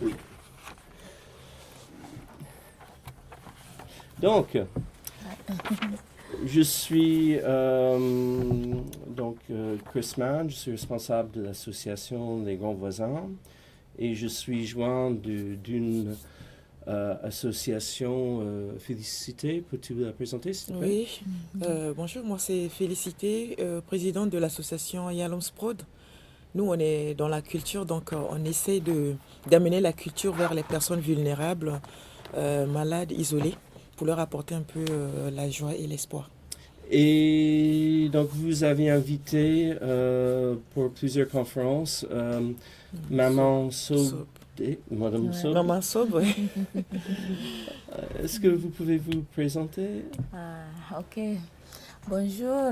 Oui. Donc, je suis Chris Mann, je suis responsable de l'association des grands voisins et je suis joint d'une association Félicité. Peux-tu la présenter, s'il te plaît? Oui, bonjour, moi c'est Félicité, présidente de l'association Yalomsprod. Nous, on est dans la culture, donc on essaie d'amener la culture vers les personnes vulnérables, malades, isolées, pour leur apporter un peu la joie et l'espoir. Et donc, vous avez invité pour plusieurs conférences Maman Sob, Madame Sob. Maman Sob, oui. Est-ce que vous pouvez vous présenter? Ok. Bonjour,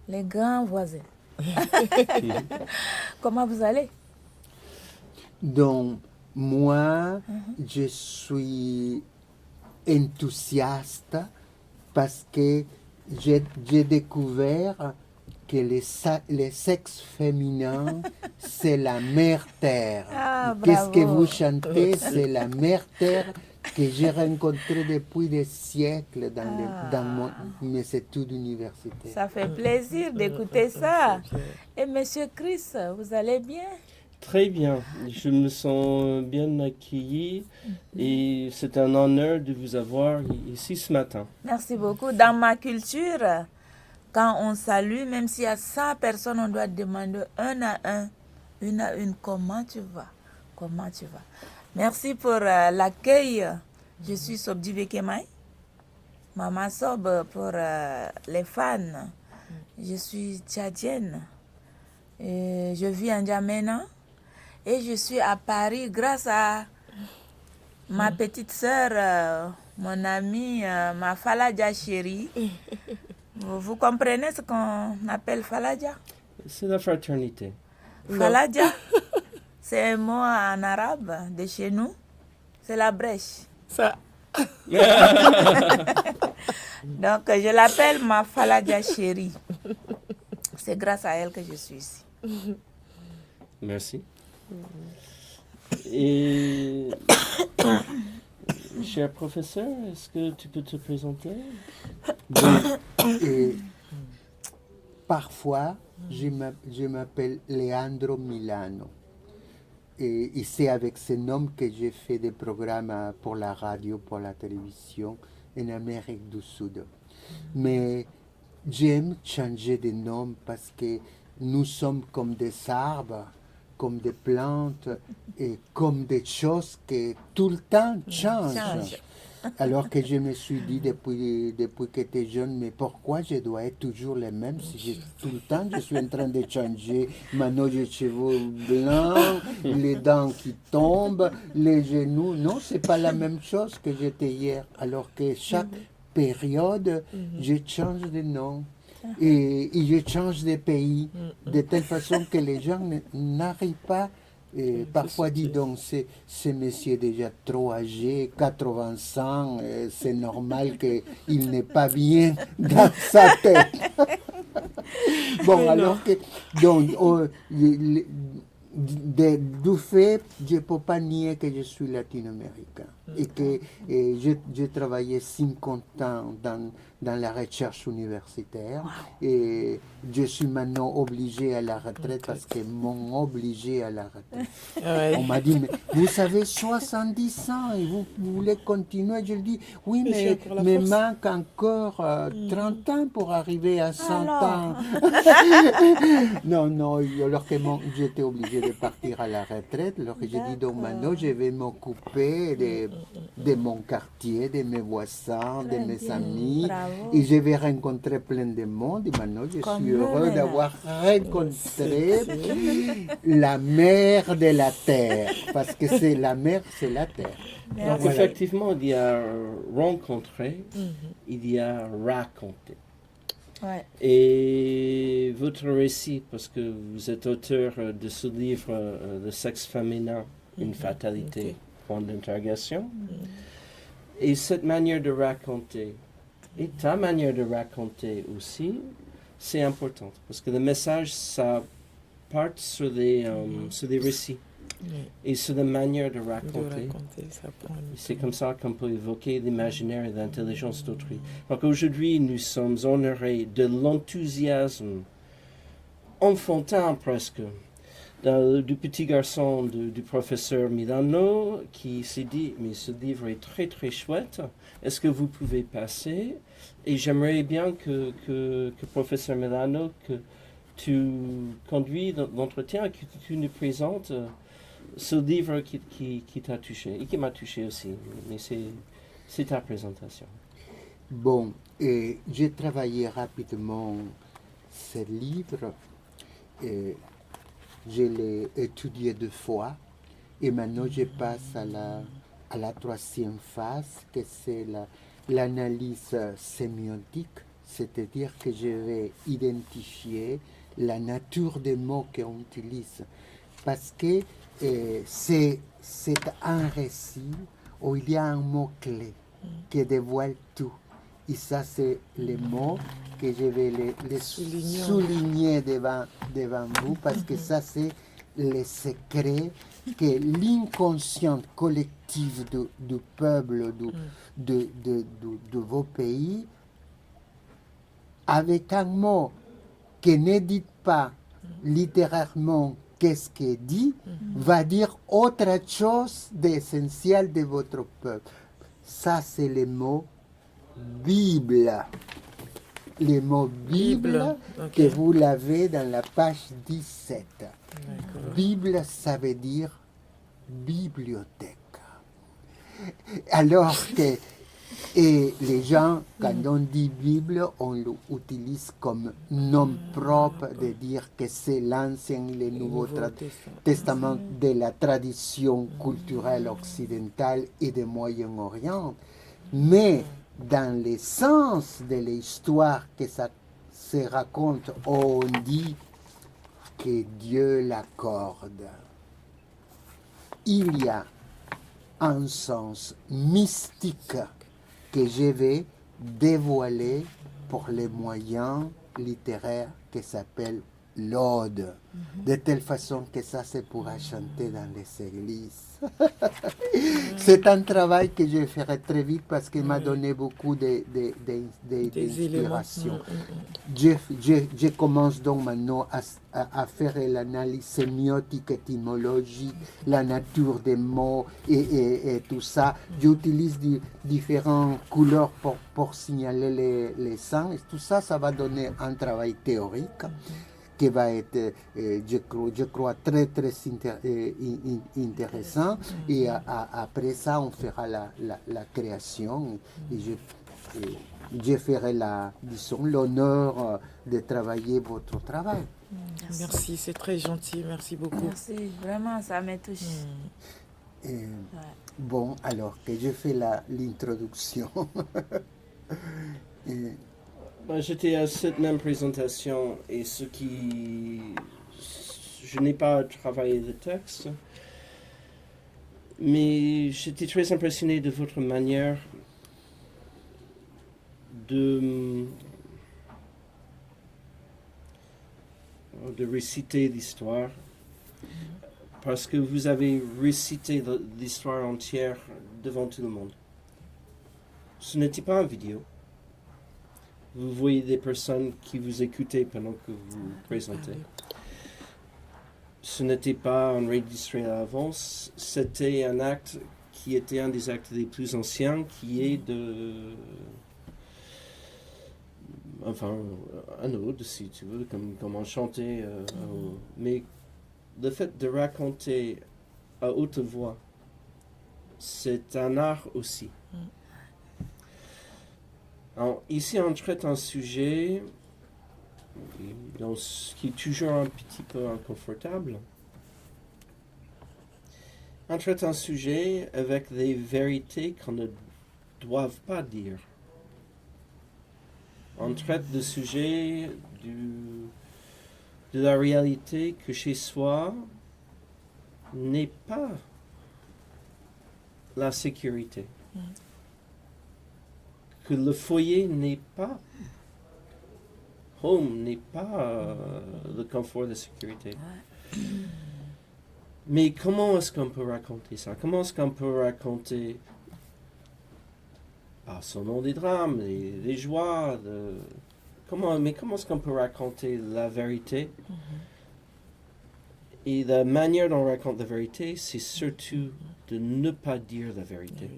les grands voisins. Comment vous allez? Donc, moi, je suis enthousiaste parce que j'ai découvert que les sexes féminins, c'est la mère terre. Qu'est-ce que vous chantez? C'est la mère terre que j'ai rencontrée depuis des siècles dans mes études universitaires. Ça fait plaisir d'écouter ça. Et Monsieur Chris, vous allez bien? Très bien, je me sens bien accueilli et c'est un honneur de vous avoir ici ce matin. Merci beaucoup. Dans ma culture, quand on salue, même s'il y a 100 personnes, on doit demander un à un, une à une, comment tu vas? Comment tu vas? Merci pour l'accueil. Je suis Sobdi Bekemai, Maman Sob pour les fans. Je suis tchadienne. Et je vis en Djamena. Et je suis à Paris grâce à ma petite sœur, mon amie, ma Faladja chérie. Vous comprenez ce qu'on appelle Faladja? C'est la fraternité. Faladja, c'est un mot en arabe de chez nous. C'est la brèche. Ça. Donc, je l'appelle ma Faladja chérie. C'est grâce à elle que je suis ici. Merci. Et, cher professeur, est-ce que tu peux te présenter? Et parfois, je m'appelle Leandro Milano. Et c'est avec ce nom que j'ai fait des programmes pour la radio, pour la télévision en Amérique du Sud. Mais j'aime changer de nom parce que nous sommes comme des arbres, comme des plantes et comme des choses qui tout le temps changent. Alors que je me suis dit depuis que j'étais jeune, mais pourquoi je dois être toujours le même si tout le temps je suis en train de changer? Maintenant j'ai les cheveux blancs, les dents qui tombent, les genoux. Non, c'est pas la même chose que j'étais hier. Alors que chaque période, je change de nom. Et je change de pays de telle façon que les gens n'arrivent pas. Et parfois, dis donc, ce monsieur est déjà trop âgé, 80 ans, c'est normal qu'il n'est pas bien dans sa tête. Bon, alors que, donc, du fait, je ne peux pas nier que je suis latino-américain et que j'ai travaillé 50 ans dans la recherche universitaire. Et je suis maintenant obligé à la retraite parce qu'ils m'ont obligé à la retraite. On m'a dit, mais vous avez 70 ans et vous voulez continuer? Je lui dis, oui, mais il me manque encore 30 ans pour arriver à 100 ans. Non, alors que j'étais obligé de partir à la retraite, alors que j'ai dit, donc maintenant je vais m'occuper de mon quartier, de mes voisins, de mes amis. Bravo. Et je vais rencontrer plein de monde. Et maintenant, je suis heureux d'avoir rencontré la mère de la terre. Parce que c'est la mer, c'est la terre. Donc, effectivement, il y a rencontré, il y a raconté. Ouais. Et votre récit, parce que vous êtes auteur de ce livre, Le sexe féminin, une fatalité, point d'interrogation. Et cette manière de raconter, et ta manière de raconter aussi, c'est important. Parce que le message, ça part sur des récits. Oui. Et c'est la manière de De raconter. raconter, ça prend une- C'est comme ça qu'on peut évoquer l'imaginaire et l'intelligence d'autrui. Donc aujourd'hui, nous sommes honorés de l'enthousiasme enfantin presque du petit garçon du professeur Milano qui s'est dit mais ce livre est très très chouette, est-ce que vous pouvez passer? Et j'aimerais bien que professeur Milano, que tu conduis l'entretien, que tu nous présentes ce livre qui t'a touché et qui m'a touché aussi, mais c'est ta présentation. Bon, j'ai travaillé rapidement ce livre. Je l'ai étudié 2 fois et maintenant je passe à la troisième phase, que c'est l'analyse sémiotique, c'est-à-dire que je vais identifier la nature des mots qu'on utilise. Parce que c'est un récit où il y a un mot clé qui dévoile tout. Et ça, c'est les mots que je vais les souligner devant vous, parce que ça, c'est le secret que l'inconscient collectif du peuple de vos pays, avec un mot qui ne dit pas littéralement qu'est-ce qu'il dit, va dire autre chose d'essentiel de votre peuple. Ça, c'est le mot Bible. Le mot Bible, que vous l'avez dans la page 17. D'accord. Bible, ça veut dire bibliothèque. Alors que les gens, quand on dit Bible, on l'utilise comme nom propre de dire que c'est l'Ancien et le Nouveau Testament de la tradition culturelle occidentale et du Moyen-Orient. Mais dans le sens de l'histoire que ça se raconte, on dit que Dieu l'accorde. Il y a un sens mystique que je vais dévoiler pour les moyens littéraires qui s'appellent l'Ode, de telle façon que ça se pourra chanter dans les églises. C'est un travail que je ferai très vite parce qu'il m'a donné beaucoup d'inspiration. Je commence donc maintenant à faire l'analyse sémiotique, étymologique, la nature des mots et tout ça. J'utilise différentes couleurs pour signaler les sens. Et tout ça, ça va donner un travail théorique qui va être, je crois, très, très intéressant. Et après ça, on fera la création. Et je ferai l'honneur de travailler votre travail. Merci, c'est très gentil. Merci beaucoup. Merci, vraiment, ça me touche. Bon, alors que je fais l'introduction. J'étais à cette même présentation et je n'ai pas travaillé le texte, mais j'étais très impressionné de votre manière de réciter l'histoire, parce que vous avez récité l'histoire entière devant tout le monde. Ce n'était pas une vidéo. Vous voyez des personnes qui vous écoutaient pendant que vous présentez. Ce n'était pas enregistré à l'avance, c'était un acte qui était un des actes les plus anciens, qui est un ode, si tu veux, comme on chantait. Mais le fait de raconter à haute voix, c'est un art aussi. Alors, ici, on traite un sujet qui est toujours un petit peu inconfortable. On traite un sujet avec des vérités qu'on ne doit pas dire. On traite le sujet de la réalité que chez soi n'est pas la sécurité. Que le foyer n'est pas home, n'est pas le confort de sécurité. Mais comment est-ce qu'on peut raconter ça? Comment est-ce qu'on peut raconter selon des drames, des joies, comment est-ce qu'on peut raconter la vérité? Et la manière dont on raconte la vérité, c'est surtout de ne pas dire la vérité.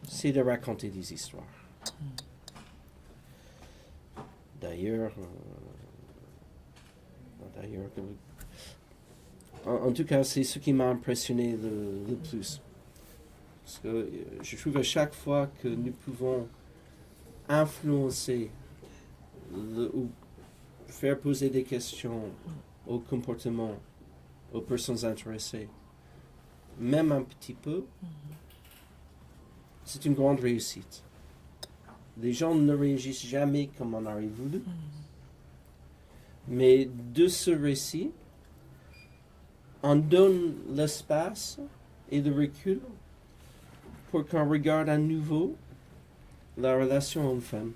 C'est de raconter des histoires. D'ailleurs, en tout cas, c'est ce qui m'a impressionné le plus. Parce que je trouve à chaque fois que nous pouvons influencer ou faire poser des questions au comportement, aux personnes intéressées, même un petit peu, c'est une grande réussite. Les gens ne réagissent jamais comme on aurait voulu. Mais de ce récit, on donne l'espace et le recul pour qu'on regarde à nouveau la relation homme-femme.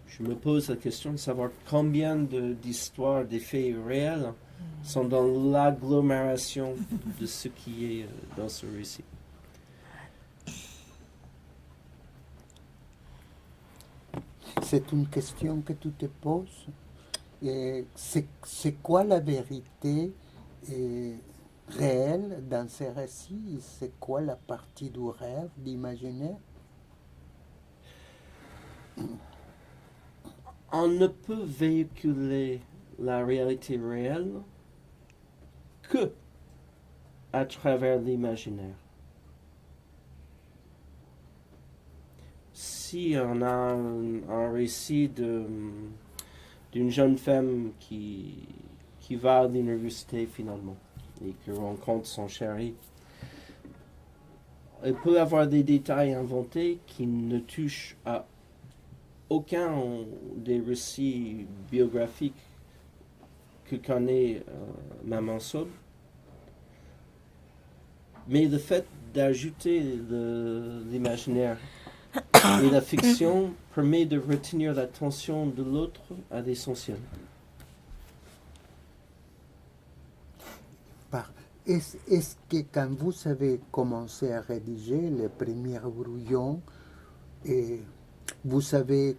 Je me pose la question de savoir combien d'histoires, des faits réels sont dans l'agglomération de ce qui est dans ce récit. C'est une question que tu te poses. C'est quoi la vérité réelle dans ces récits? C'est quoi la partie du rêve, d'imaginaire? On ne peut véhiculer la réalité réelle que à travers l'imaginaire. Si on a un récit d'une jeune femme qui va à l'université finalement et qui rencontre son chéri, elle peut avoir des détails inventés qui ne touchent à aucun des récits biographiques que connaît Maman Saul. Mais le fait d'ajouter l'imaginaire et la fiction permet de retenir l'attention de l'autre à l'essentiel. Est-ce que quand vous avez commencé à rédiger les premiers brouillons, vous avez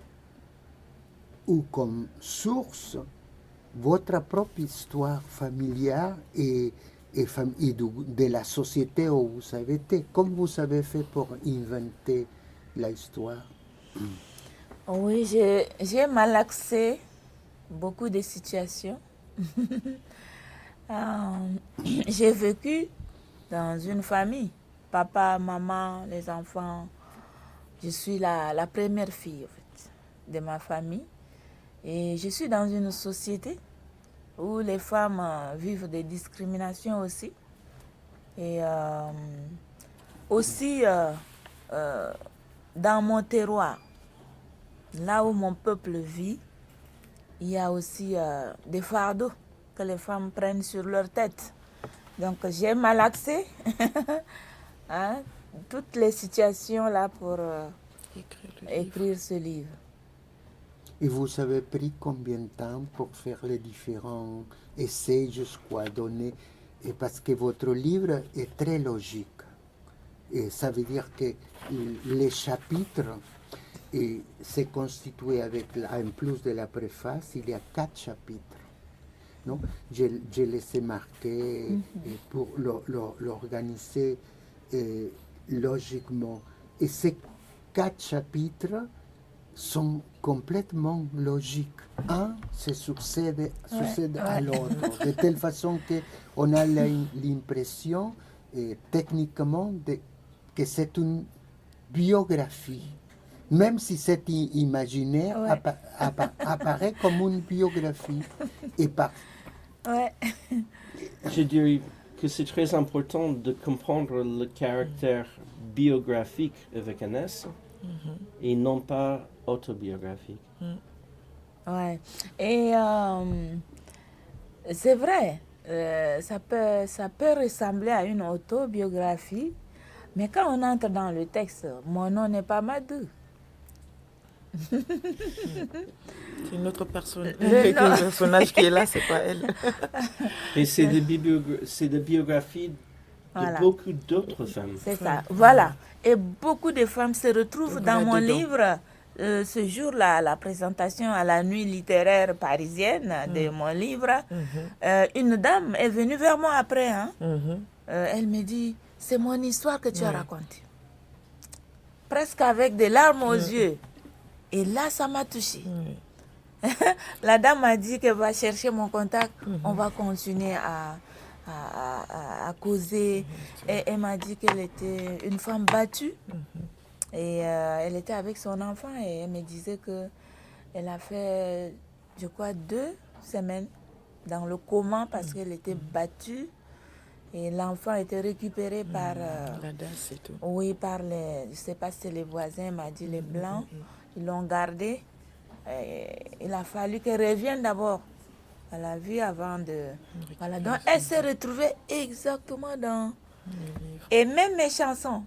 eu comme source votre propre histoire familiale et de la société où vous avez été? Comment vous avez fait pour inventer l'histoire? Oui, j'ai malaxé beaucoup de situations. J'ai vécu dans une famille, papa, maman, les enfants. Je suis la première fille en fait, de ma famille. Et je suis dans une société où les femmes vivent des discriminations aussi. Et aussi dans mon terroir, là où mon peuple vit, il y a aussi des fardeaux que les femmes prennent sur leur tête. Donc j'ai malaxé toutes les situations là pour écrire ce livre. Et vous avez pris combien de temps pour faire les différents essais jusqu'à donner? Et parce que votre livre est très logique. Et ça veut dire que les chapitres, c'est constitué avec, en plus de la préface, il y a 4 chapitres. Non? Je les ai marqués pour l'organiser logiquement. Et ces 4 chapitres sont complètement logiques. Un se succède à l'autre, de telle façon qu'on a l'impression, techniquement, que c'est une biographie. Même si cet imaginaire apparaît comme une biographie. Et Je dirais que c'est très important de comprendre le caractère biographique avec un S et non pas autobiographique. Ouais. Et c'est vrai, ça peut ressembler à une autobiographie, mais quand on entre dans le texte, mon nom n'est pas Madou. C'est une autre personne. Le nom. Le personnage qui est là, c'est pas elle. Et c'est des biographies de Voilà. beaucoup d'autres femmes. C'est ça, voilà. Et beaucoup de femmes se retrouvent dans mon Là-dedans. livre. Ce jour-là, la présentation à la nuit littéraire parisienne de mon livre, une dame est venue vers moi après. Hein. Elle me dit, c'est mon histoire que tu as racontée. Presque avec des larmes aux yeux. Et là, ça m'a touchée. La dame m'a dit qu'elle va chercher mon contact. On va continuer à causer. Et elle m'a dit qu'elle était une femme battue. Et elle était avec son enfant et elle me disait qu'elle a fait, je crois, 2 semaines dans le coma parce qu'elle était battue. Et l'enfant était récupéré par... La danse et tout. oui, par les... Je ne sais pas si c'est les voisins, elle m'a dit les Blancs. Ils l'ont gardée. Il a fallu qu'elle revienne d'abord à la vie avant de... Voilà, donc elle s'est retrouvée exactement dans... Et même mes chansons.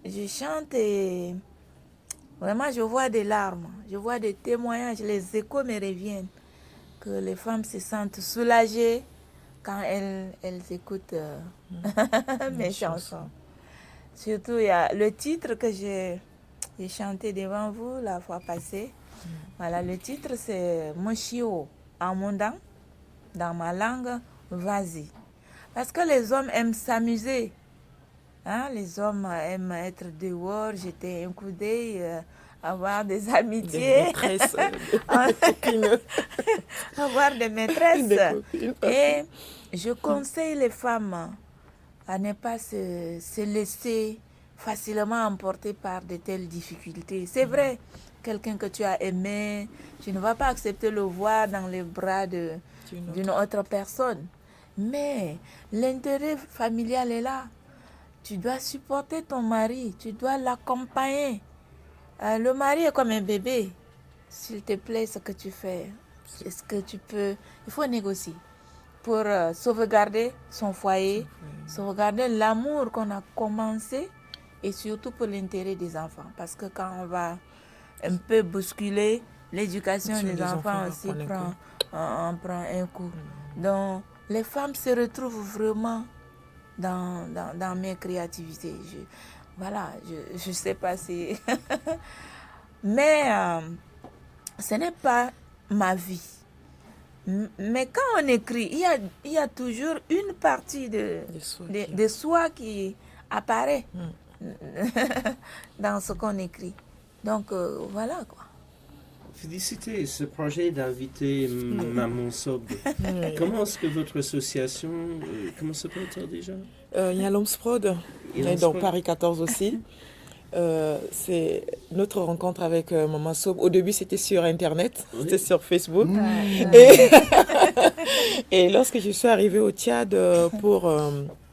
Je chante et vraiment je vois des larmes, je vois des témoignages, les échos me reviennent, que les femmes se sentent soulagées quand elles écoutent mes chansons. Surtout, il y a le titre que j'ai chanté devant vous la fois passée. Voilà, le titre c'est Moshio en mondang, dans ma langue, vas-y. Parce que les hommes aiment s'amuser. Hein, les hommes aiment être dehors, jeter un coup d'œil, avoir des amitiés, avoir des maîtresses. Et je conseille les femmes à ne pas se laisser facilement emporter par de telles difficultés. C'est vrai, quelqu'un que tu as aimé, tu ne vas pas accepter le voir dans les bras d'une autre personne. Mais l'intérêt familial est là. Tu dois supporter ton mari, tu dois l'accompagner. Le mari est comme un bébé. S'il te plaît, ce que tu fais, est-ce que tu peux... Il faut négocier pour sauvegarder son foyer, sauvegarder l'amour qu'on a commencé et surtout pour l'intérêt des enfants. Parce que quand on va un peu bousculer, l'éducation des enfants aussi prend un coup. Donc, les femmes se retrouvent vraiment dans mes créativités. Je ne sais pas si... Mais ce n'est pas ma vie. Mais quand on écrit, il y a toujours une partie de soi qui apparaît dans ce qu'on écrit. Donc, voilà quoi. Félicitez ce projet d'inviter Maman Sob. Comment est-ce que votre association, comment s'appelle-t-elle déjà? Yalomsprod, dans Paris 14 aussi. C'est notre rencontre avec Maman Sob. Au début, c'était sur Internet, c'était sur Facebook. Et lorsque je suis arrivée au Tchad pour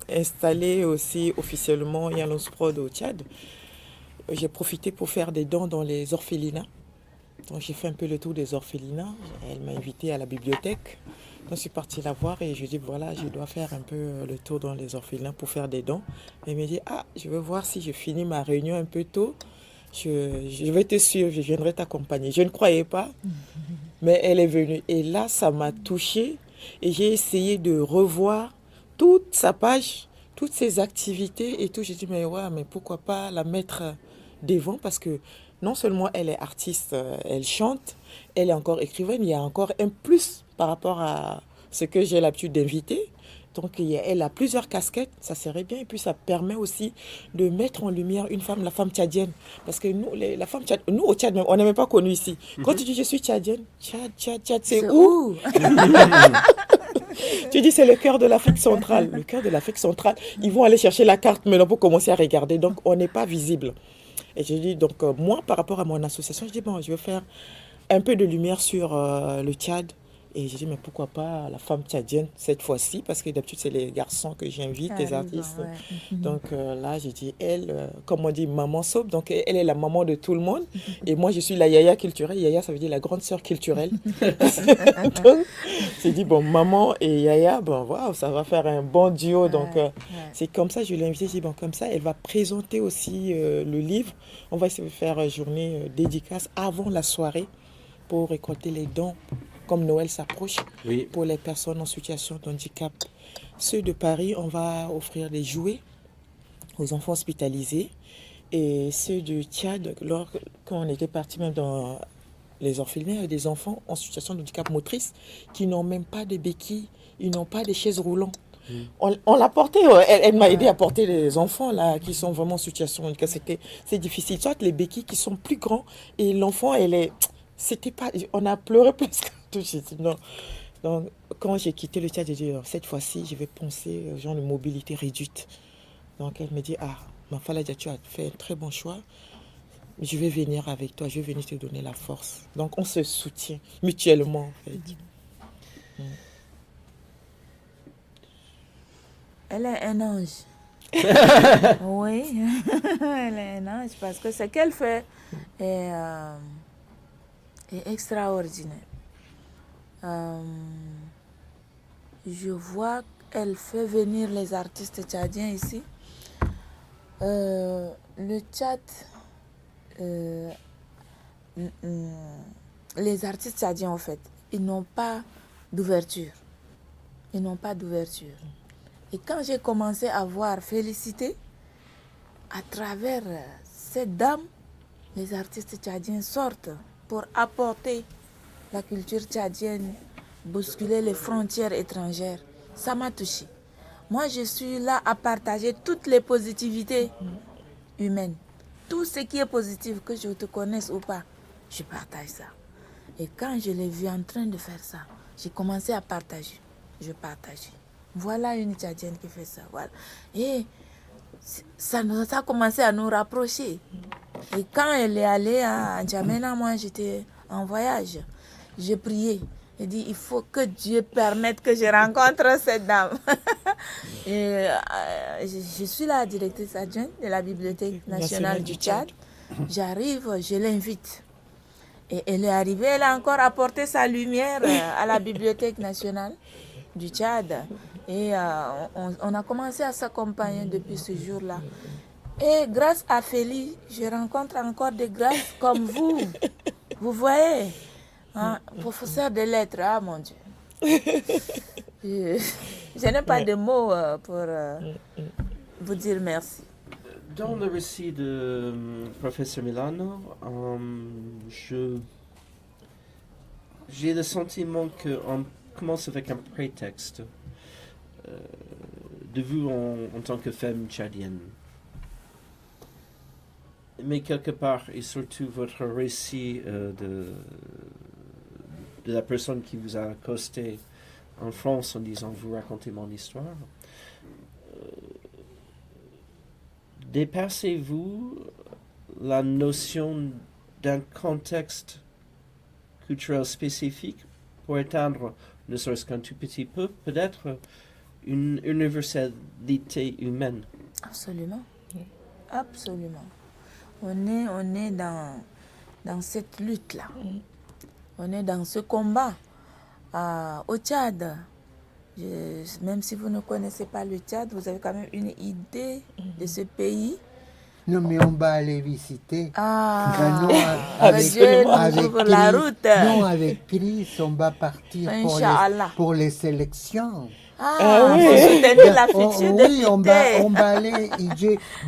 installer aussi officiellement Yalomsprod au Tchad, j'ai profité pour faire des dons dans les orphelinats. Donc j'ai fait un peu le tour des orphelinats. Elle m'a invitée à la bibliothèque. Donc je suis partie la voir et je dis voilà, je dois faire un peu le tour dans les orphelinats pour faire des dons. Elle me dit je veux voir si je finis ma réunion un peu tôt. Je vais te suivre, je viendrai t'accompagner. Je ne croyais pas, mais elle est venue. Et là, ça m'a touchée et j'ai essayé de revoir toute sa page, toutes ses activités et tout. J'ai dit mais pourquoi pas la mettre devant parce que non seulement elle est artiste, elle chante, elle est encore écrivaine, il y a encore un plus par rapport à ce que j'ai l'habitude d'inviter. Donc elle a plusieurs casquettes, ça serait bien. Et puis ça permet aussi de mettre en lumière une femme, la femme tchadienne. Parce que nous, la femme tchadienne, nous au Tchad, on n'est même pas connus ici. Quand tu dis je suis tchadienne, Tchad, c'est où? Tu dis c'est le cœur de l'Afrique centrale. Le cœur de l'Afrique centrale, ils vont aller chercher la carte maintenant pour commencer à regarder. Donc on n'est pas visible. Et je dis, donc moi, par rapport à mon association, je dis, je vais faire un peu de lumière sur le Tchad, Et j'ai dit, mais pourquoi pas la femme tchadienne cette fois-ci, parce que d'habitude, c'est les garçons que j'invite, les artistes. Ouais. Donc là, j'ai dit, elle, comme on dit, maman Soap, donc elle est la maman de tout le monde. Et moi, je suis la yaya culturelle. Yaya, ça veut dire la grande sœur culturelle. Donc, j'ai dit, bon, maman et yaya, bon, waouh, ça va faire un bon duo. Donc, c'est comme ça, je l'ai invitée. J'ai dit, bon, comme ça, elle va présenter aussi le livre. On va essayer de faire une journée dédicace avant la soirée pour récolter les dons. Comme Noël s'approche, Oui. pour les personnes en situation de handicap. Ceux de Paris, on va offrir des jouets aux enfants hospitalisés. Et ceux du Tchad, quand on était parti même dans les orphelinats, il y a des enfants en situation de handicap motrice qui n'ont même pas de béquilles, ils n'ont pas de chaises roulantes. On l'a porté, elle m'a aidé à porter les enfants là, qui sont vraiment en situation de handicap. C'est difficile. Soit les béquilles qui sont plus grands et l'enfant, c'était pas, on a pleuré presque. J'ai dit non. Donc, quand j'ai quitté le Tchad, j'ai dit cette fois-ci, je vais penser aux gens de mobilité réduite. Donc, elle me dit Mafaladia, tu as fait un très bon choix. Je vais venir avec toi, je vais venir te donner la force. Donc, on se soutient mutuellement, en fait. Elle est un ange. Oui, elle est un ange parce que ce qu'elle fait est extraordinaire. Je vois qu'elle fait venir les artistes tchadiens ici. Le Tchad, les artistes tchadiens en fait, ils n'ont pas d'ouverture. Ils n'ont pas d'ouverture. Et quand j'ai commencé à voir Félicité, à travers cette dame, les artistes tchadiens sortent pour apporter la culture tchadienne, bousculer les frontières étrangères. Ça m'a touchée. Moi, je suis là à partager toutes les positivités humaines. Tout ce qui est positif, que je te connaisse ou pas, je partage ça. Et quand je l'ai vu en train de faire ça, j'ai commencé à partager. Je partageais. Voilà une tchadienne qui fait ça. Voilà. Et ça a commencé à nous rapprocher. Et quand elle est allée à N'Djamena, moi j'étais en voyage. J'ai prié. J'ai dit, il faut que Dieu permette que je rencontre cette dame. Et, je suis la directrice adjointe de la Bibliothèque nationale du Tchad. J'arrive, je l'invite. Et elle est arrivée, elle a encore apporté sa lumière à la Bibliothèque nationale du Tchad. Et on a commencé à s'accompagner depuis ce jour-là. Et grâce à Félix, je rencontre encore des grâces comme vous. Vous voyez, professeur de lettres, mon Dieu. Je n'ai pas de mots pour vous dire merci. Dans le récit de professeur Milano, j'ai le sentiment qu'on commence avec un prétexte de vous en tant que femme tchadienne. Mais quelque part, et surtout votre récit de la personne qui vous a accosté en France en disant « vous racontez mon histoire », dépassez-vous la notion d'un contexte culturel spécifique pour atteindre, ne serait-ce qu'un tout petit peu, peut-être une universalité humaine. Absolument. Absolument. On est dans cette lutte-là. On est dans ce combat. Au Tchad, même si vous ne connaissez pas le Tchad, vous avez quand même une idée de ce pays. Non, mais on va aller visiter. Dieu nous ouvre la route. Non, avec Chris, on va partir pour les sélections. Pour soutenir la future oui, on va aller,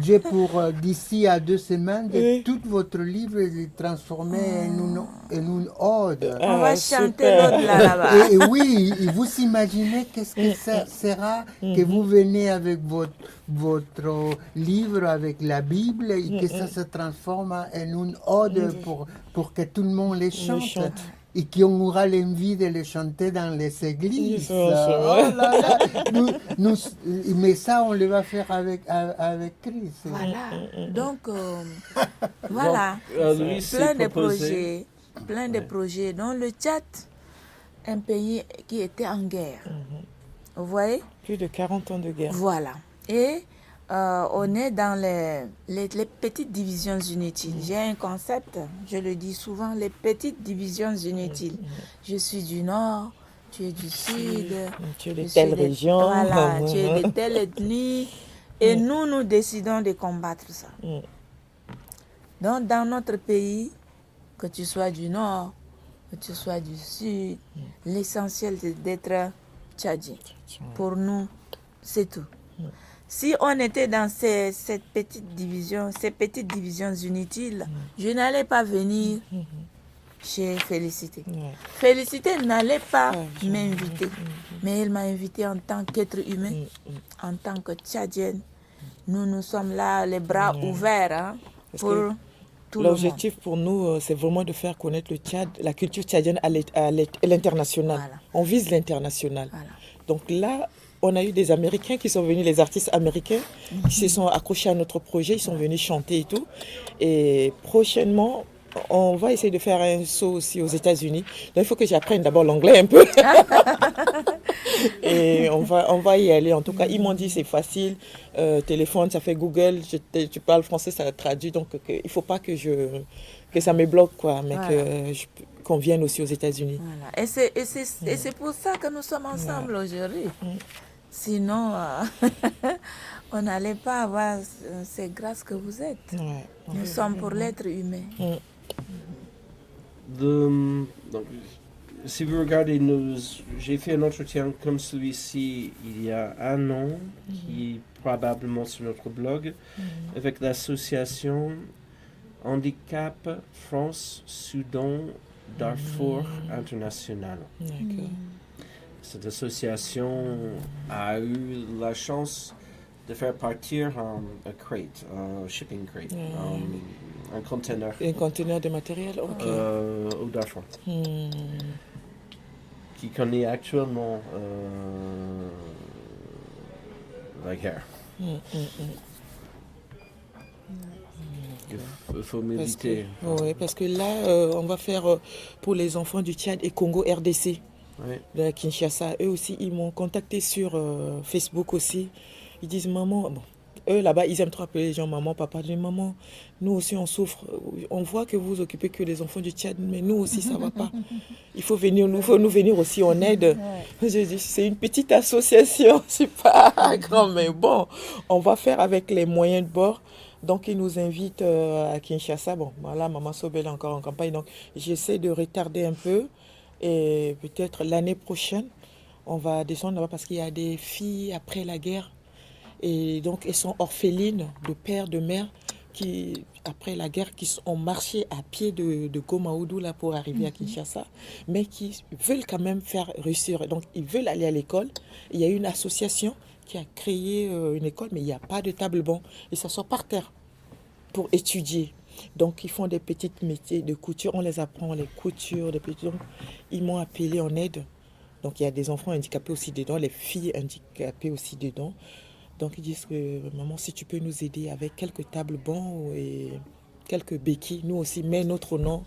j'ai pour d'ici à 2 semaines, tout votre livre les transformer en une ode. On va chanter l'ode là-bas. Et oui, vous imaginez qu'est-ce que ça sera que vous venez avec votre livre, avec la Bible, et que ça se transforme en une ode pour que tout le monde les chante. Et qu'on aura l'envie de les chanter dans les églises. Oh là là. Mais ça, on le va faire avec Chris. Voilà. Donc, voilà. Lui, plein de projets. Plein de projets. Dans le Tchad, un pays qui était en guerre. Vous voyez? Plus de 40 ans de guerre. Voilà. Et on est dans les petites divisions inutiles. J'ai un concept, je le dis souvent, les petites divisions inutiles. Je suis du Nord, tu es du Sud, tu es de je suis telle région. Voilà, tu es de telle ethnie. Et nous décidons de combattre ça. Donc, dans notre pays, que tu sois du Nord, que tu sois du Sud, l'essentiel c'est d'être tchadien. Pour nous, c'est tout. Si on était dans ces petites divisions inutiles, je n'allais pas venir chez Félicité. Félicité n'allait pas m'inviter, mais elle m'a invité en tant qu'être humain, en tant que tchadienne. Nous sommes là, les bras ouverts, hein, pour tout le monde. L'objectif pour nous, c'est vraiment de faire connaître le Tchad, la culture tchadienne à l'international. Voilà. On vise l'international. Voilà. Donc là, on a eu des Américains qui sont venus, les artistes américains, qui se sont accrochés à notre projet, ils sont venus chanter et tout. Et prochainement, on va essayer de faire un saut aussi aux États-Unis. Donc il faut que j'apprenne d'abord l'anglais un peu. Et on va y aller. En tout cas, ils m'ont dit c'est facile. Téléphone, ça fait Google. Tu parles français, ça traduit. Donc il ne faut pas que ça me bloque, quoi, mais voilà. Qu'on vienne aussi aux États-Unis. Voilà. Et c'est pour ça que nous sommes ensemble aujourd'hui. Sinon, on n'allait pas avoir ces grâces que vous êtes. Nous sommes pour l'être humain. Donc, si vous regardez j'ai fait un entretien comme celui-ci il y a un an, qui est probablement sur notre blog, avec l'association Handicap France-Soudan Darfour International. Cette association a eu la chance de faire partir un shipping crate, un container. Un conteneur de matériel, ok. Au Darfour. Qui connaît actuellement la guerre. Il faut méditer. Parce que là, on va faire pour les enfants du Tchad et Congo RDC. De la Kinshasa. Eux aussi, ils m'ont contacté sur Facebook aussi. Ils disent, maman, bon, eux là-bas, ils aiment trop appeler les gens maman, papa. Je dis, maman, nous aussi on souffre. On voit que vous vous occupez que les enfants du Tchad, mais nous aussi ça ne va pas. Il faut nous venir aussi en aide. Je dis, c'est une petite association, c'est pas grand, mais bon, on va faire avec les moyens de bord. Donc, ils nous invitent à Kinshasa. Bon, voilà, Maman Sobel est encore en campagne, donc j'essaie de retarder un peu. Et peut-être l'année prochaine, on va descendre là-bas parce qu'il y a des filles après la guerre. Et donc, elles sont orphelines de père, de mère, qui, après la guerre, qui ont marché à pied de Goma Oudou là, pour arriver à Kinshasa, mais qui veulent quand même faire réussir. Donc, ils veulent aller à l'école. Il y a une association qui a créé une école, mais il n'y a pas de table-banc. Ils s'assoient par terre pour étudier. Donc, ils font des petits métiers de couture. On les apprend, les coutures, des petits... Donc, ils m'ont appelé en aide. Donc, il y a des enfants handicapés aussi dedans, les filles handicapées aussi dedans. Donc, ils disent que, maman, si tu peux nous aider avec quelques tables bancs et quelques béquilles, nous aussi, mets notre nom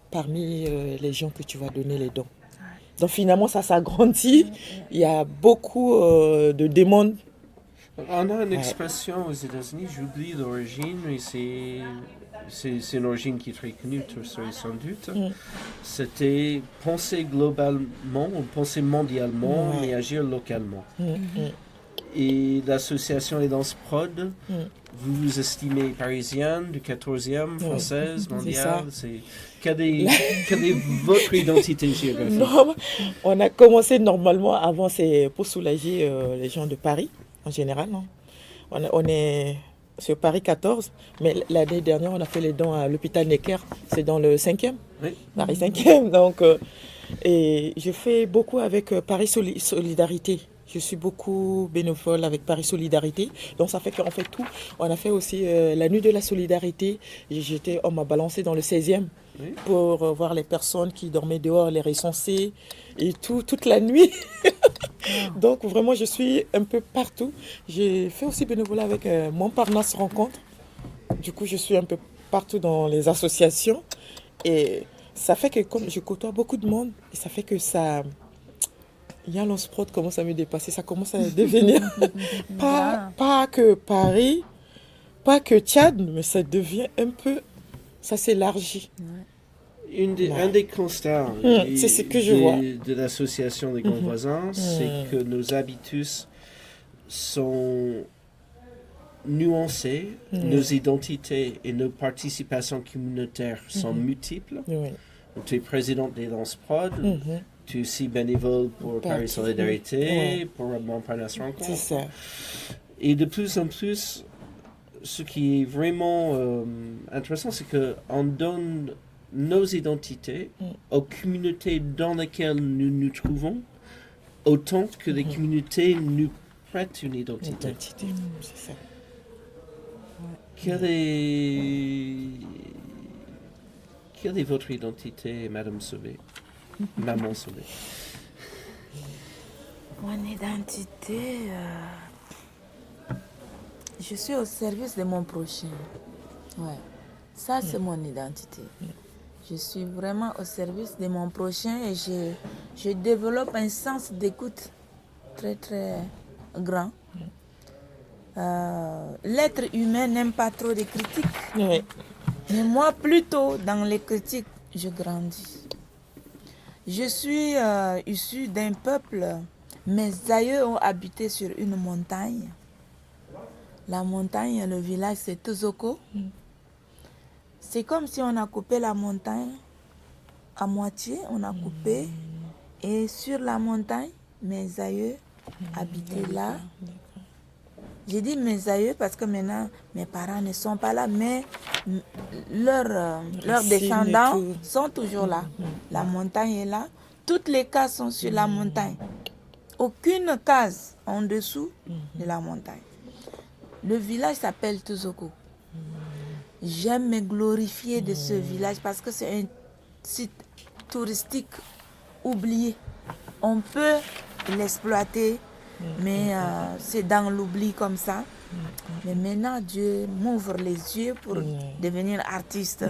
parmi les gens que tu vas donner les dons. Donc, finalement, ça s'agrandit. Il y a beaucoup de demandes. On a une expression aux États-Unis, j'oublie l'origine, mais c'est une origine qui est très connue, sans doute. C'était penser globalement ou penser mondialement, mais agir localement. Et l'association Alliance Prod, vous vous estimez parisienne, du 14e, française, mondiale. Quelle est votre identité géographique? Non, on a commencé normalement, avant c'est pour soulager les gens de Paris, en général. Non, on est sur Paris 14, mais l'année dernière, on a fait les dons à l'hôpital Necker, c'est dans le 5e, Paris 5e. Donc, et je fais beaucoup avec Paris Solidarité. Je suis beaucoup bénévole avec Paris Solidarité. Donc ça fait qu'on fait tout. On a fait aussi la nuit de la solidarité. On m'a balancé dans le 16e pour voir les personnes qui dormaient dehors, les recenser et tout, toute la nuit. Donc vraiment, je suis un peu partout. J'ai fait aussi bénévolat avec Montparnasse Rencontre. Du coup, je suis un peu partout dans les associations. Et ça fait que comme je côtoie beaucoup de monde, et ça fait que ça... Yalons Prod commence à me dépasser, ça commence à devenir pas que Paris, pas que Tchad, mais ça devient un peu, ça s'élargit. Un des constats c'est ce que je vois. De l'association des grands voisins, c'est que nos habitus sont nuancés, nos identités et nos participations communautaires sont multiples. Oui. Tu es présidente des Lance Prod, tu es aussi bénévole pour Paris Solidarité, pour Montparnasse Rencontre. C'est ça. Et de plus en plus, ce qui est vraiment intéressant, c'est qu'on donne nos identités aux communautés dans lesquelles nous nous trouvons, autant que les communautés nous prêtent une identité. C'est ça. Quelle est votre identité, Madame Sauvé? Maman Sauvé. Mon identité, je suis au service de mon prochain. Ouais. Ça, c'est mon identité. Je suis vraiment au service de mon prochain et je développe un sens d'écoute très, très grand. L'être humain n'aime pas trop de critiques. Oui. Mais moi, plutôt, dans les critiques, je grandis. Je suis issue d'un peuple. Mes aïeux ont habité sur une montagne. La montagne, le village, c'est Tozoko. C'est comme si on a coupé la montagne à moitié, on a coupé. Et sur la montagne, mes aïeux habitaient là. J'ai dit mes aïeux parce que maintenant, mes parents ne sont pas là, mais leurs descendants sont toujours là. La montagne est là. Toutes les cases sont sur la montagne. Aucune case en dessous de la montagne. Le village s'appelle Tozoko. J'aime me glorifier de ce village parce que c'est un site touristique oublié. On peut l'exploiter, mais c'est dans l'oubli comme ça. Mais maintenant, Dieu m'ouvre les yeux pour devenir artiste.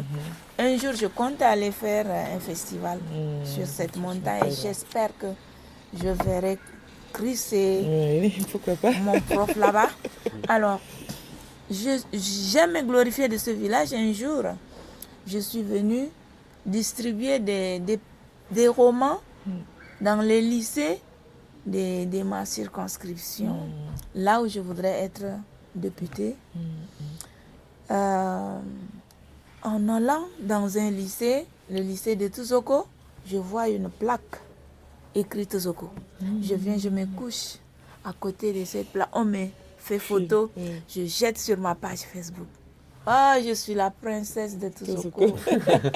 Un jour, je compte aller faire un festival sur cette montagne et j'espère que je verrai Chris et mon prof là-bas. Alors, j'aime me glorifier de ce village. Un jour, je suis venue distribuer des romans dans les lycées de ma circonscription, là où je voudrais être députée. En allant dans un lycée, le lycée de Tozoko, je vois une plaque écrite Tozoko. Je viens, je me couche à côté de cette plaque. On me fait photo, je jette sur ma page Facebook. Oh, je suis la princesse de Tozoko.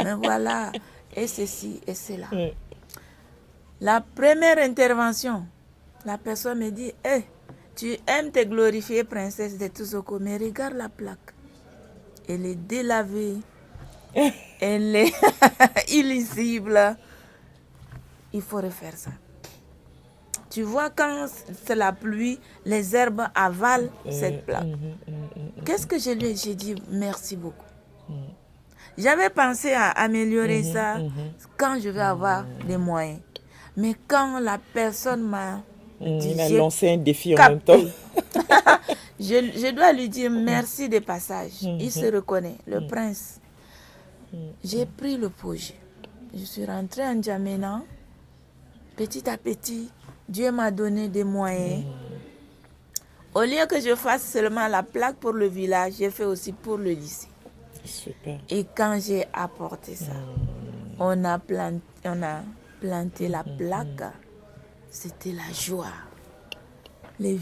Mais voilà, et ceci, et cela. La première intervention, la personne me dit, hey, tu aimes te glorifier, princesse de Tozoko, mais regarde la plaque. Elle est délavée. Elle est illisible. Il faut refaire ça. Tu vois, quand c'est la pluie, les herbes avalent cette plaque. Qu'est-ce que je lui ai dit? J'ai dit merci beaucoup. J'avais pensé à améliorer ça quand je vais avoir des moyens. Mais quand la personne m'a dit, il a lancé un défi en même temps. je dois lui dire merci de passage. Il se reconnaît, le prince. J'ai pris le projet. Je suis rentrée en Djamena. Petit à petit, Dieu m'a donné des moyens. Au lieu que je fasse seulement la plaque pour le village, j'ai fait aussi pour le lycée. Super. Et quand j'ai apporté ça, on a planté la plaque. C'était la joie. Les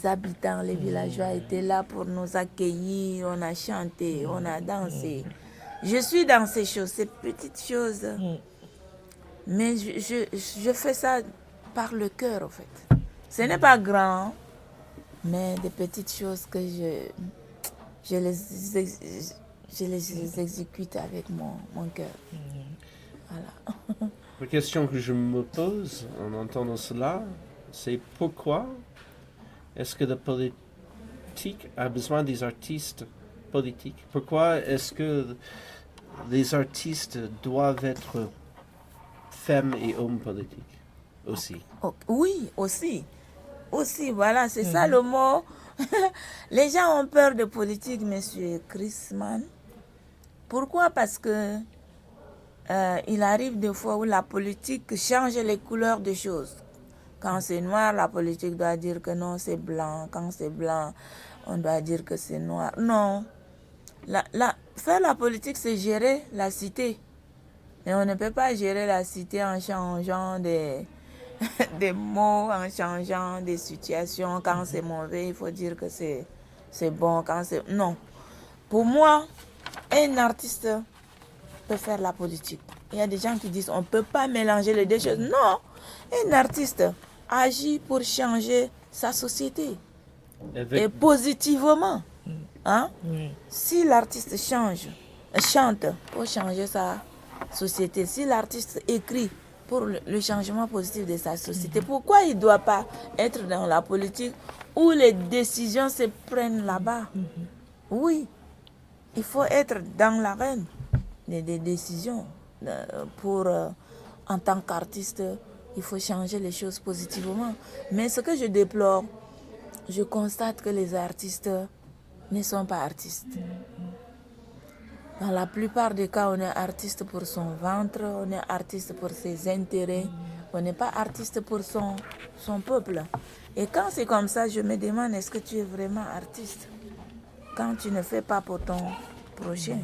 habitants, les villageois étaient là pour nous accueillir. On a chanté, on a dansé. Je suis dans ces choses, ces petites choses. Mais je fais ça par le cœur, en fait. Ce n'est pas grand, mais des petites choses que je les exécute avec mon cœur. Voilà. La question que je me pose en entendant cela, c'est pourquoi est-ce que la politique a besoin des artistes politiques? Pourquoi est-ce que les artistes doivent être femmes et hommes politiques aussi. Oh, oui, aussi. Aussi, voilà, c'est ça le mot. Les gens ont peur de politique, monsieur Chrisman. Pourquoi? Parce que il arrive des fois où la politique change les couleurs des choses. Quand c'est noir, la politique doit dire que non, c'est blanc. Quand c'est blanc, on doit dire que c'est noir. Non. Faire la politique, c'est gérer la cité. Et on ne peut pas gérer la cité en changeant des mots, en changeant des situations. Quand c'est mauvais, il faut dire que c'est bon. Quand c'est... Non. Pour moi, un artiste peut faire la politique. Il y a des gens qui disent on ne peut pas mélanger les deux choses. Non. Un artiste agit pour changer sa société. Et positivement. Hein? Si l'artiste chante pour changer sa société, si l'artiste écrit pour le changement positif de sa société, pourquoi il ne doit pas être dans la politique où les décisions se prennent là-bas? Oui, il faut être dans l'arène des décisions. En tant qu'artiste, il faut changer les choses positivement. Mais ce que je déplore, je constate que les artistes ne sont pas artistes. Dans la plupart des cas, on est artiste pour son ventre, on est artiste pour ses intérêts, on n'est pas artiste pour son peuple. Et quand c'est comme ça, je me demande, est-ce que tu es vraiment artiste quand tu ne fais pas pour ton prochain?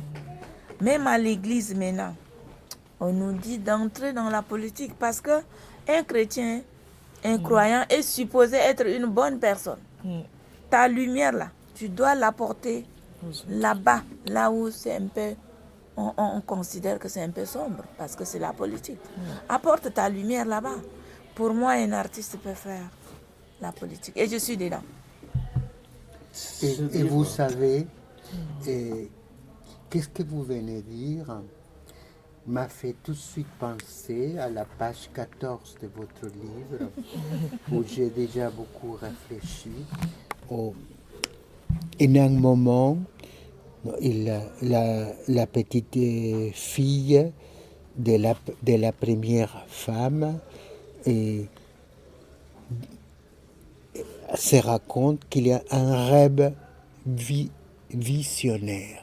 Même à l'église maintenant, on nous dit d'entrer dans la politique parce qu'un chrétien, un croyant est supposé être une bonne personne. Ta lumière là, tu dois l'apporter là-bas, là où c'est un peu, on considère que c'est un peu sombre, parce que c'est la politique. Apporte ta lumière là-bas. Pour moi, un artiste peut faire la politique. Et je suis dedans. Et vous savez, qu'est-ce que vous venez de dire m'a fait tout de suite penser à la page 14 de votre livre, où j'ai déjà beaucoup réfléchi. En un moment, la petite fille de la première femme se raconte qu'il y a un rêve visionnaire.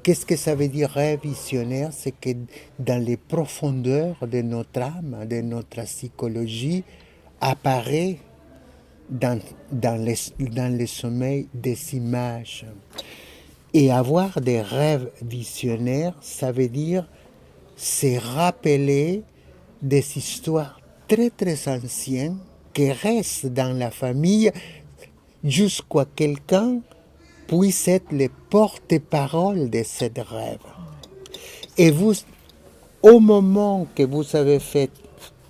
Qu'est-ce que ça veut dire rêve visionnaire? C'est que dans les profondeurs de notre âme, de notre psychologie, apparaît dans le sommeil des images. Et avoir des rêves visionnaires, ça veut dire se rappeler des histoires très très anciennes qui restent dans la famille jusqu'à quelqu'un puisse être le porte-parole de ces rêves. Et vous, au moment que vous avez fait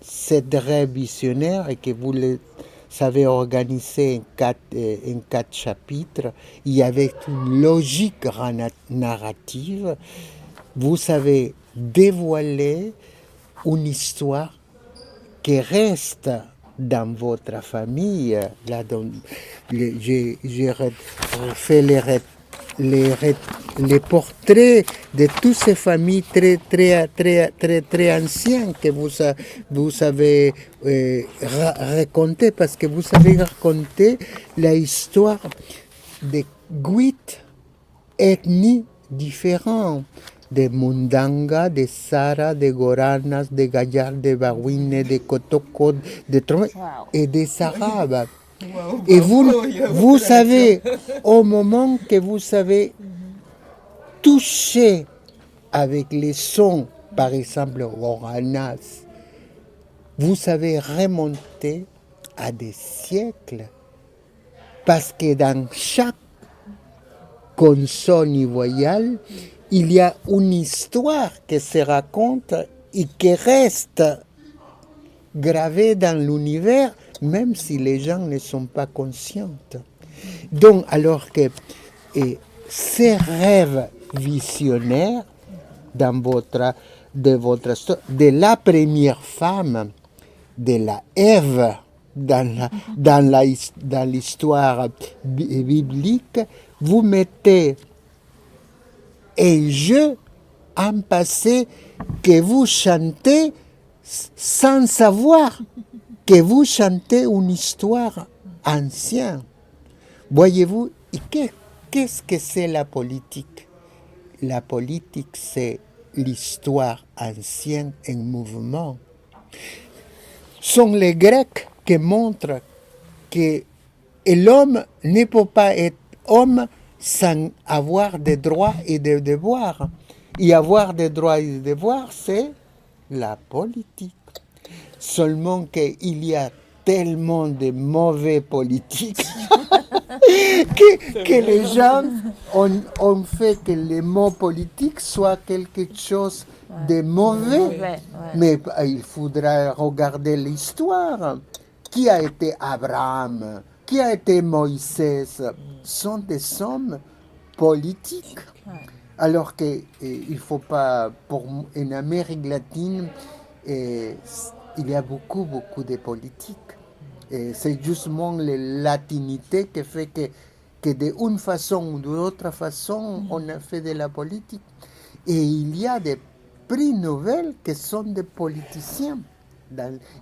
cette rêve visionnaire et que vous le savez organiser en 4 chapitres, il y avait une logique narrative, vous savez dévoiler une histoire qui reste dans votre famille. Là, j'ai fait les portraits de toutes ces familles très, très, très, très, très anciennes que vous avez raconté, parce que vous avez raconté l'histoire de 8 ethnies différentes, de Mundanga, de Sara, de Goranas, de Gayar, de Bawine, de Kotokod, de Tromé et des Arabes. Et vous savez, au moment que vous savez toucher avec les sons, par exemple Goranas, vous savez remonter à des siècles, parce que dans chaque consonne voyelle, il y a une histoire qui se raconte et qui reste gravée dans l'univers, même si les gens ne sont pas conscients. Donc, alors que ces rêves visionnaires de votre histoire, de la première femme, de la Ève, dans l'histoire biblique, vous mettez Et je, en passé, que vous chantez sans savoir que vous chantez une histoire ancienne. Voyez-vous, qu'est-ce que c'est la politique? La politique, c'est l'histoire ancienne en mouvement. Sont les Grecs qui montrent que l'homme ne peut pas être homme sans avoir des droits et des devoirs. Et avoir des droits et des devoirs, c'est la politique. Seulement qu'il y a tellement de mauvais politiques que les gens ont fait que les mots politiques soient quelque chose de mauvais. Mais il faudra regarder l'histoire. Qui a été Abraham? Qui a été Moïse? Sont des hommes politiques. Alors qu'il ne faut pas, en Amérique latine, il y a beaucoup de politiques. Et c'est justement la latinité qui fait que d'une façon ou d'une autre façon, on a fait de la politique. Et il y a des prix Nobel qui sont des politiciens.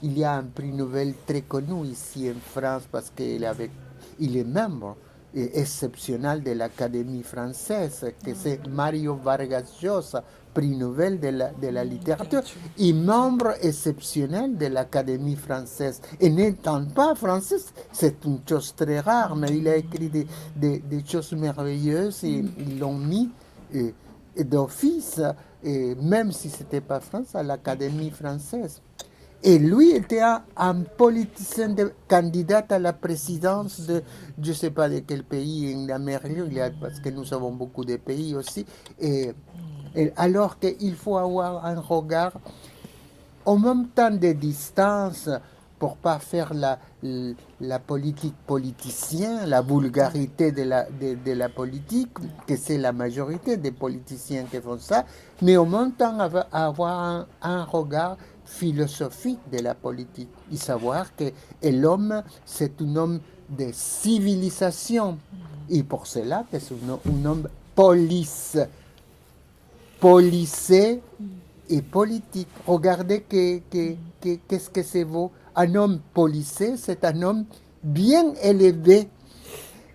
Il y a un prix Nobel très connu ici en France parce qu'il est membre exceptionnel de l'Académie française, que c'est Mario Vargas Llosa, prix Nobel de la littérature, et membre exceptionnel de l'Académie française. Et n'étant pas français, c'est une chose très rare, mais il a écrit des choses merveilleuses et ils l'ont mis d'office, même si ce n'était pas France, à l'Académie française. Et lui était un politicien candidat à la présidence de, je ne sais pas de quel pays en Amérique, parce que nous avons beaucoup de pays aussi. Et alors qu'il faut avoir un regard en même temps de distance pour ne pas faire la politique politicien, la vulgarité de la politique, que c'est la majorité des politiciens qui font ça, mais en même temps avoir un regard philosophique de la politique et savoir que l'homme, c'est un homme de civilisation. Et pour cela, c'est un homme policé et politique. Regardez qu'est-ce que c'est beau. Un homme policé, c'est un homme bien élevé,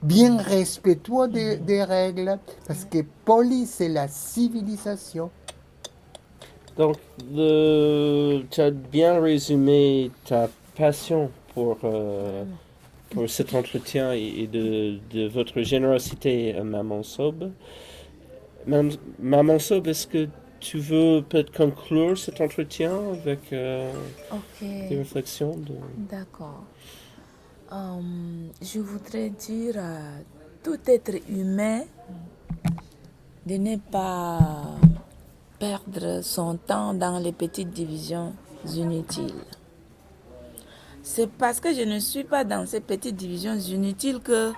bien respectueux des règles, parce que poli, c'est la civilisation. Donc, tu as bien résumé ta passion pour cet entretien et de votre générosité, Maman Sob. Maman Sob, est-ce que tu veux peut-être conclure cet entretien avec des réflexions D'accord. Je voudrais dire à tout être humain de ne pas perdre son temps dans les petites divisions inutiles. C'est parce que je ne suis pas dans ces petites divisions inutiles que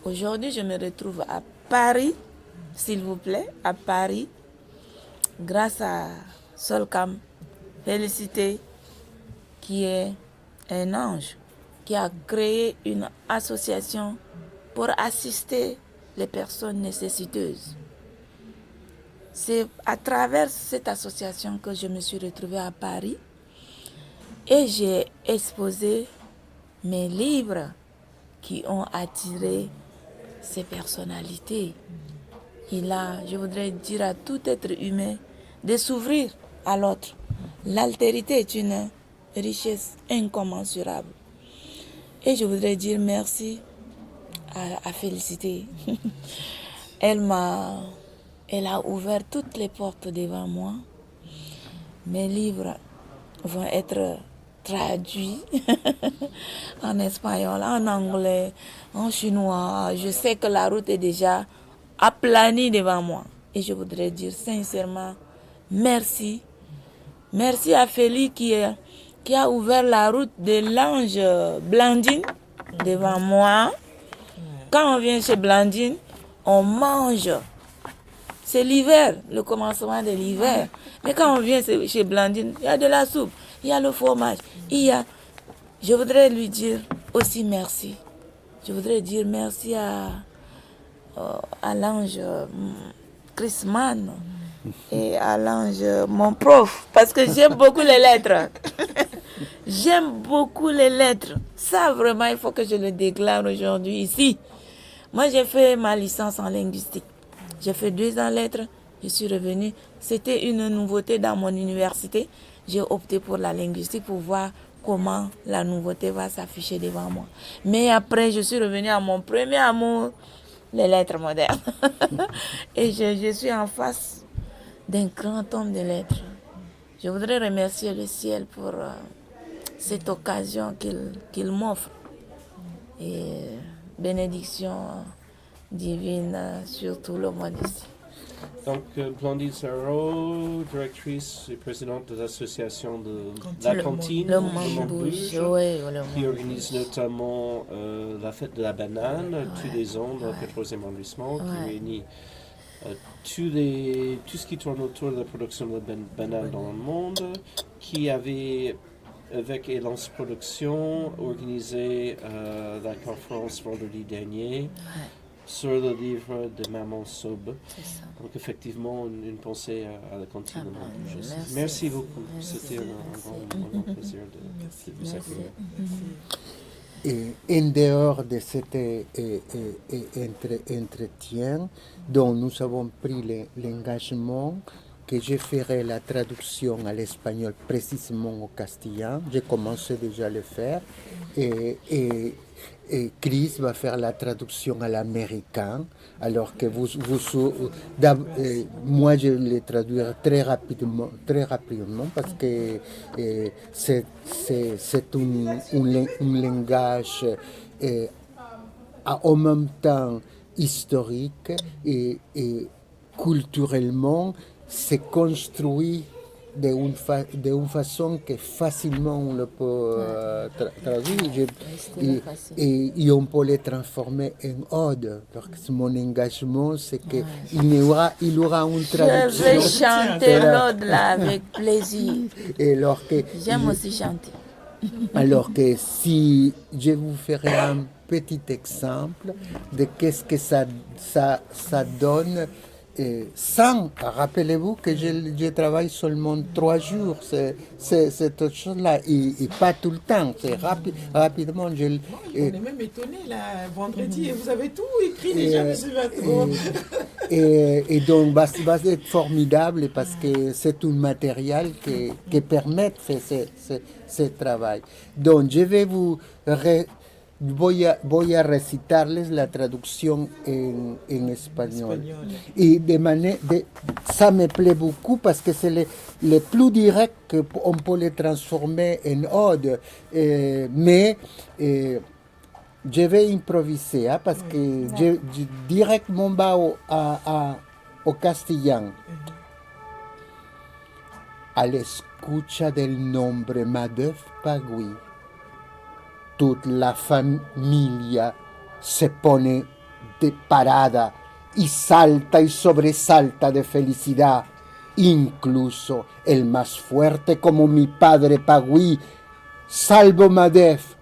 aujourd'hui je me retrouve à Paris, s'il vous plaît, à Paris, grâce à Solcam Félicité, qui est un ange, qui a créé une association pour assister les personnes nécessiteuses. C'est à travers cette association que je me suis retrouvée à Paris et j'ai exposé mes livres qui ont attiré ces personnalités. Et là, je voudrais dire à tout être humain de s'ouvrir à l'autre. L'altérité est une richesse incommensurable. Et je voudrais dire merci à Félicité. Elle a ouvert toutes les portes devant moi. Mes livres vont être traduits en espagnol, en anglais, en chinois. Je sais que la route est déjà aplanie devant moi. Et je voudrais dire sincèrement merci. Merci à Félix qui a ouvert la route de l'ange Blandine devant moi. Quand on vient chez Blandine, on mange. C'est l'hiver, le commencement de l'hiver. Mais quand on vient chez Blandine, il y a de la soupe, il y a le fromage, Je voudrais lui dire aussi merci. Je voudrais dire merci à l'ange Chris Mann et à l'ange, mon prof, parce que j'aime beaucoup les lettres. J'aime beaucoup les lettres. Ça, vraiment, il faut que je le déclare aujourd'hui ici. Moi, j'ai fait ma licence en linguistique. J'ai fait 2 ans en lettres. Je suis revenue. C'était une nouveauté dans mon université. J'ai opté pour la linguistique pour voir comment la nouveauté va s'afficher devant moi. Mais après, je suis revenue à mon premier amour, les lettres modernes. Et je suis en face d'un grand homme de lettres. Je voudrais remercier le ciel pour cette occasion qu'il m'offre. Et bénédiction divine sur tout le monde ici. Donc, Blondine Sarro, directrice et présidente de l'association de la cantine, Le monde bouge, oui, qui organise notamment la fête de la banane tous les ans dans le 14e arrondissement, qui réunit tout ce qui tourne autour de la production de la banane dans le monde, qui avait, avec Elance Production, organisé la conférence vendredi dernier sur le livre de Maman Sob. Donc effectivement, une pensée à la cantine de Montbouge. Merci beaucoup. C'était un grand plaisir de vous accueillir. Et en dehors de cet entretien, dont nous avons pris l'engagement que je ferai la traduction à l'espagnol précisément au castillan. J'ai commencé déjà à le faire. Et Chris va faire la traduction à l'américain, alors que moi je le traduirai très rapidement parce que c'est un langage en même temps historique et culturellement c'est construit d'une façon que facilement on le peut traduire et on peut le transformer en ode. Donc mon engagement c'est qu'il y aura une traduction. Je vais chanter l'ode là avec plaisir. J'aime aussi chanter. Alors que si je vous ferai un petit exemple de qu'est-ce que ça donne. Rappelez-vous que je travaille seulement 3 jours, c'est autre chose-là, et pas tout le temps, c'est rapidement. On est même étonné là, vendredi, et vous avez tout écrit déjà, M. Vato. Et donc, va être formidable parce que c'est un matériel qui permet de faire ce travail. Donc, je vais voy a recitarles la traducción en espagnol. Y ça me plaît beaucoup parce que c'est le plus direct qu'on peut le transformer en ode. Mais je vais improviser parce que je directement va au castellano. A la escucha del nombre Madeuf Pagui, toda la familia se pone de parada y salta y sobresalta de felicidad. Incluso el más fuerte como mi padre Pagui, salvo Madef.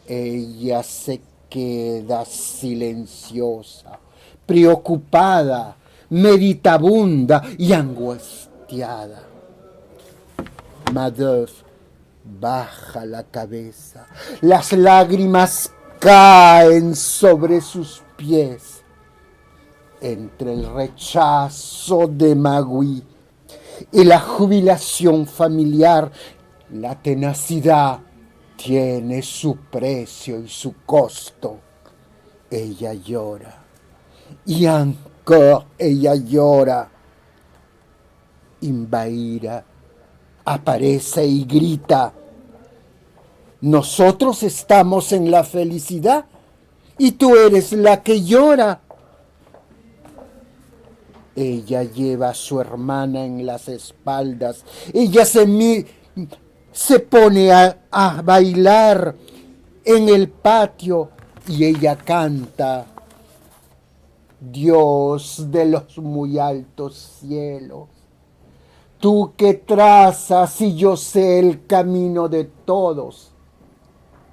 Ella se queda silenciosa, preocupada, meditabunda y angustiada. Madef baja la cabeza, las lágrimas caen sobre sus pies. Entre el rechazo de Magui y la jubilación familiar, la tenacidad tiene su precio y su costo. Ella llora, y encore ella llora. Imbaira aparece y grita: nosotros estamos en la felicidad y tú eres la que llora. Ella lleva a su hermana en las espaldas. Ella se pone a bailar en el patio y ella canta: Dios de los muy altos cielos, tú que trazas y yo sé el camino de todos,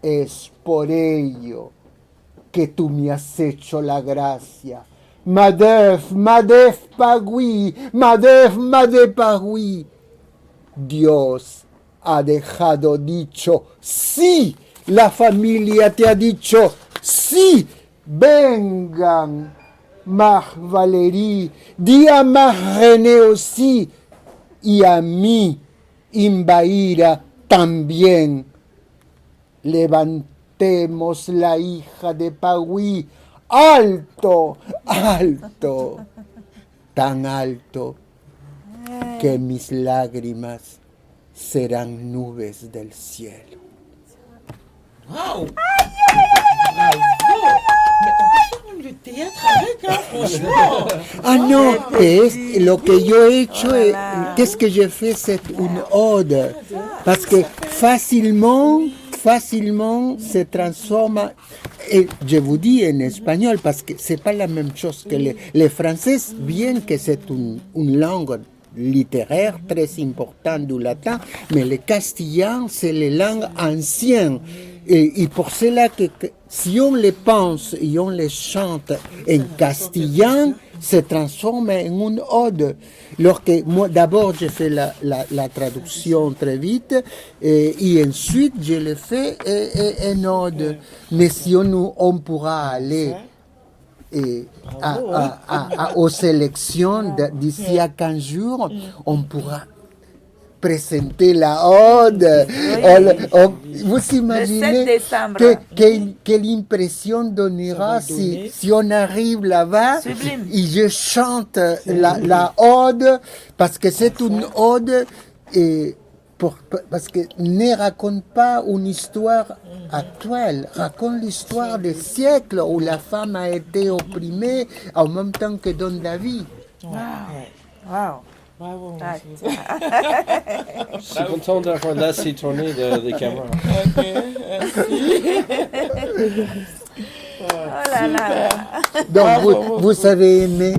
es por ello que tú me has hecho la gracia Madef, Madef Pagui, Madef, Madef Pagui. Dios ha dejado dicho, sí, la familia te ha dicho, sí, vengan, Mar Valérie, di a Mar René aussi, y a mí, Imbaira, también. Levantemos la hija de Pagui, alto, alto, tan alto que mis lágrimas serán nubes del cielo. Waouh! Bravo! Mais on peut faire même le théâtre avec, hein, franchement! Ah non, es lo que yo he hecho, qu'est-ce que j'ai fait, c'est une ode, parce que facilement se transforme, et je vous dis en espagnol, parce que c'est pas la même chose que les français, bien que c'est une langue littéraire très importante du latin, mais le castillan, c'est les langues anciennes. Et pour cela que si on les pense et on les chante en castillan, se transforme en une ode. Lorsque moi, d'abord, j'ai fait la traduction très vite et ensuite, je le fais en ode. Mais si on pourra aller aux sélections d'ici à 15 jours, on pourra présenter la ode. Vous imaginez Le 7 décembre. quelle impression donnera si on arrive là-bas Sublime. et je chante la ode, parce que c'est une ode parce que ne raconte pas une histoire actuelle, raconte l'histoire des siècles où la femme a été opprimée en même temps que donne la vie. Wow. Bravo! Ah, Je suis content d'avoir laissé tourner les caméras. Ok, merci. Oh là là. Donc vous avez aimé